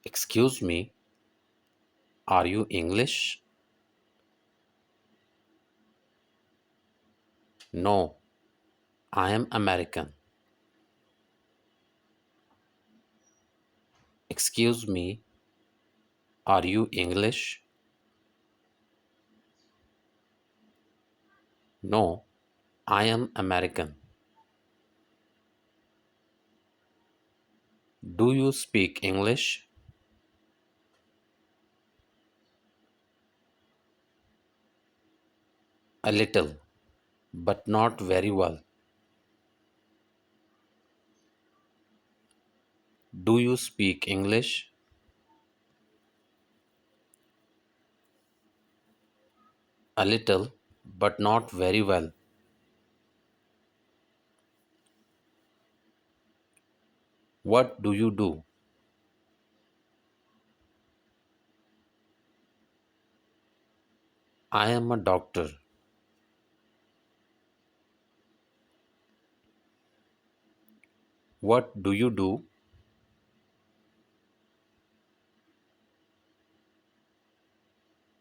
Excuse me, are you English? No, I am American. Excuse me, are you English? No, I am American. Do you speak English? A little, but not very well. Do you speak English? A little, but not very well. What do you do? I am a doctor. What do you do?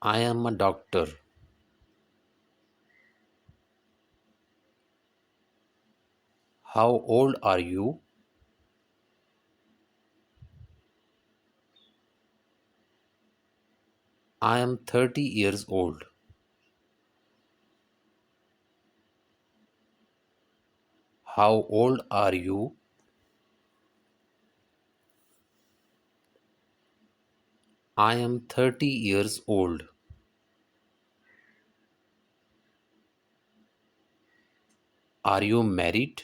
I am a doctor. How old are you? I am 30 years old. How old are you? I am 30 years old. Are you married?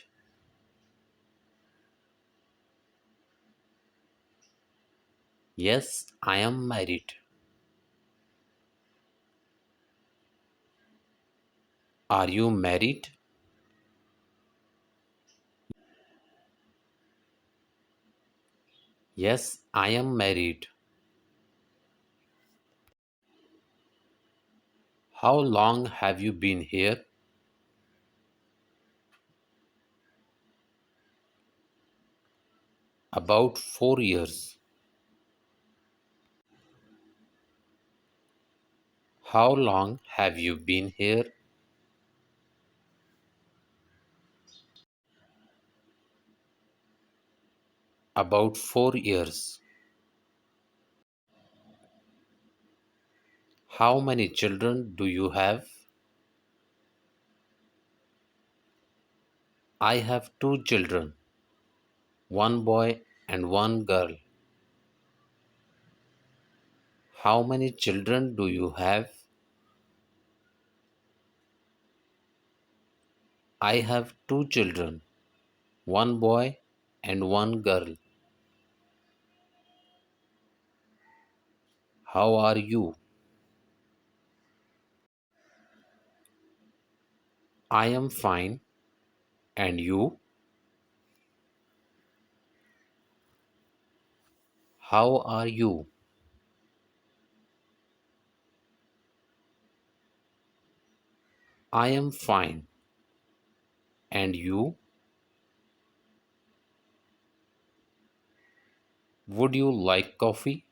Yes, I am married. Are you married? Yes, I am married. How long have you been here? About 4 years. How long have you been here? About 4 years. How many children do you have? I have two children, one boy and one girl. How many children do you have? I have two children, one boy and one girl. How are you? I am fine. And you? How are you? I am fine. And you? Would you like coffee?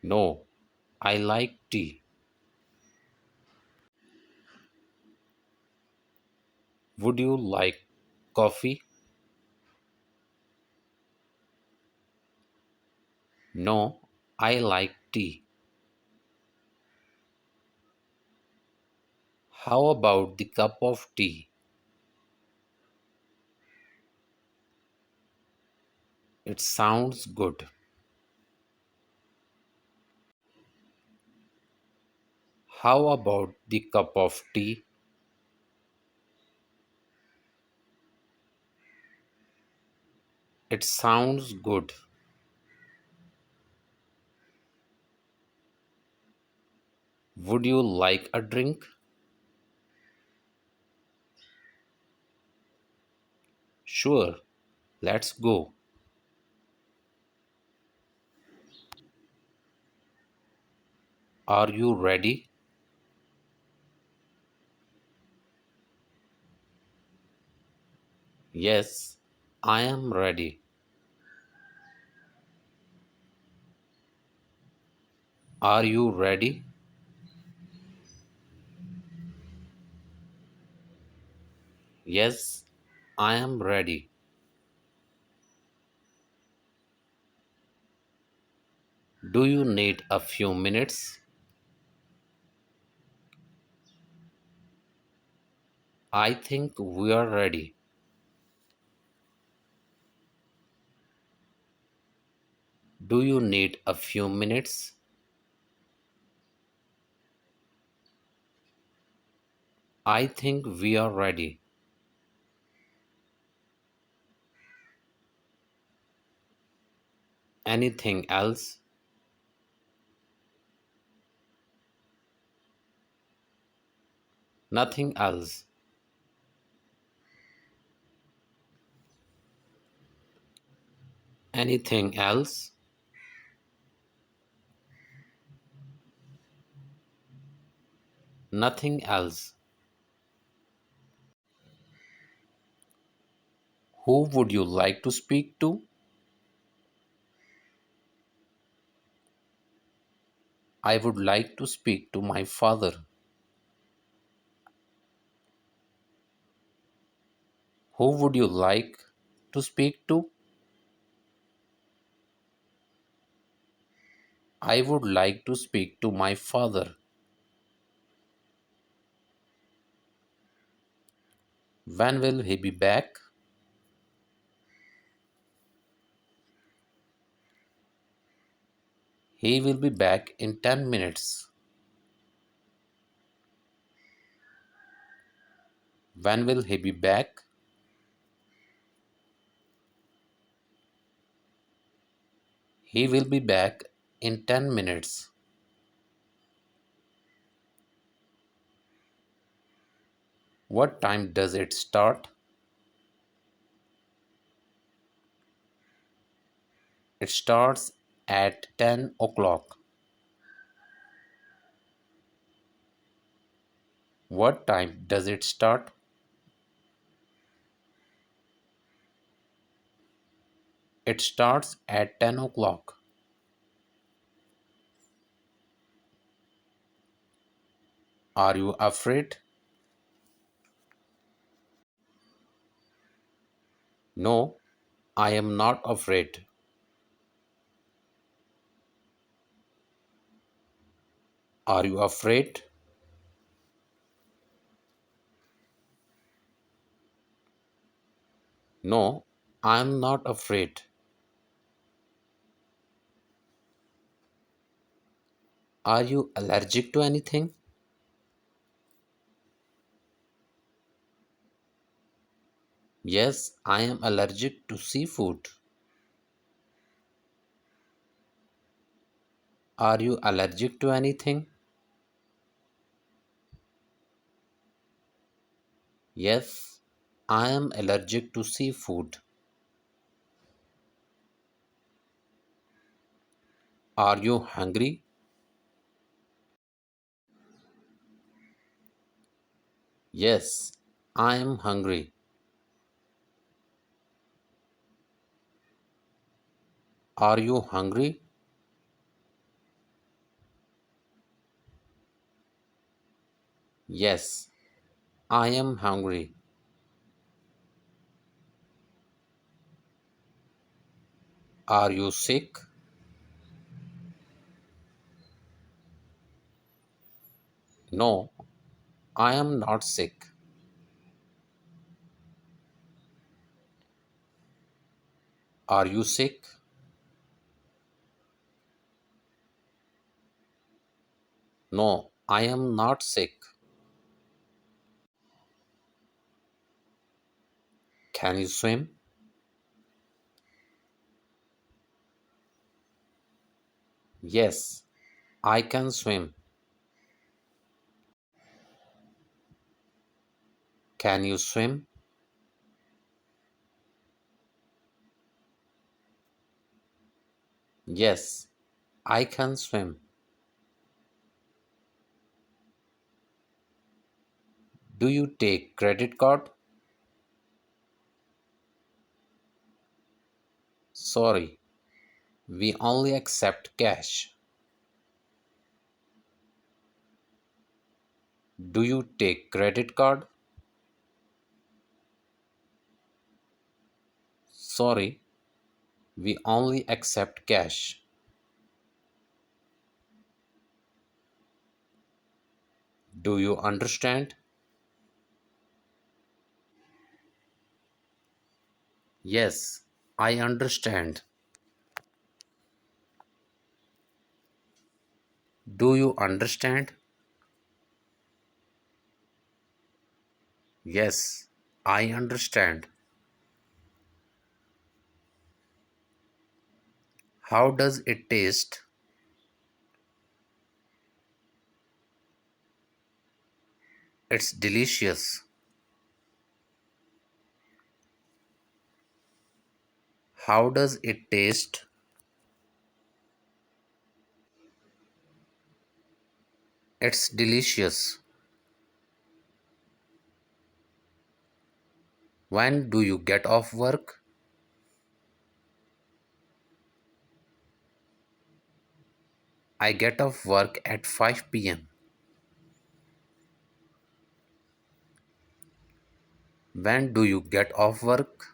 No, I like tea. Would you like coffee? No, I like tea. How about the cup of tea? It sounds good. How about the cup of tea? It sounds good. Would you like a drink? Sure, let's go. Are you ready? Yes, I am ready. Are you ready? Yes, I am ready. Do you need a few minutes? I think we are ready. Do you need a few minutes? I think we are ready. Anything else? Nothing else. Anything else? Nothing else. Who would you like to speak to? I would like to speak to my father. Who would you like to speak to? I would like to speak to my father. When will he be back? He will be back in 10 minutes. When will he be back? He will be back in 10 minutes. What time does it start? It starts at 10 o'clock. What time does it start? It starts at 10 o'clock. Are you afraid? No, I am not afraid. Are you afraid? No, I am not afraid. Are you allergic to anything? Yes, I am allergic to seafood. Are you allergic to anything? Yes, I am allergic to seafood. Are you hungry? Yes, I am hungry. Are you hungry? Yes, I am hungry. Are you sick? No, I am not sick. Are you sick? No, I am not sick. Can you swim? Yes, I can swim. Can you swim? Yes, I can swim. Do you take credit card? Sorry, we only accept cash. Do you take credit card? Sorry, we only accept cash. Do you understand? Yes, I understand. Do you understand? Yes, I understand. How does it taste? It's delicious. How does it taste? It's delicious. When do you get off work? I get off work at 5 p.m. When do you get off work?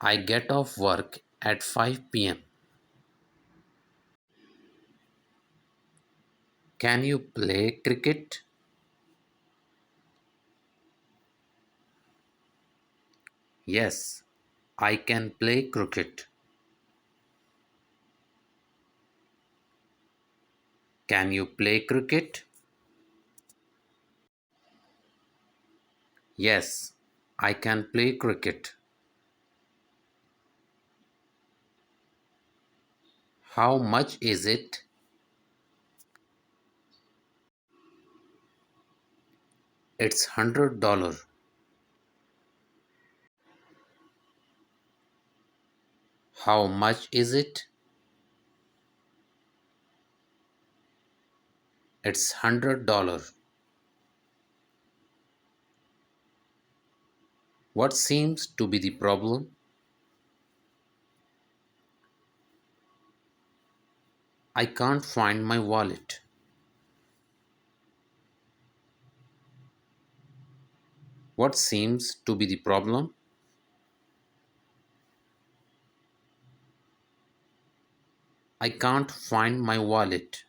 I get off work at 5 p.m. Can you play cricket? Yes, I can play cricket. Can you play cricket? Yes, I can play cricket. How much is it? It's $100. How much is it? It's $100. What seems to be the problem? I can't find my wallet. What seems to be the problem? I can't find my wallet.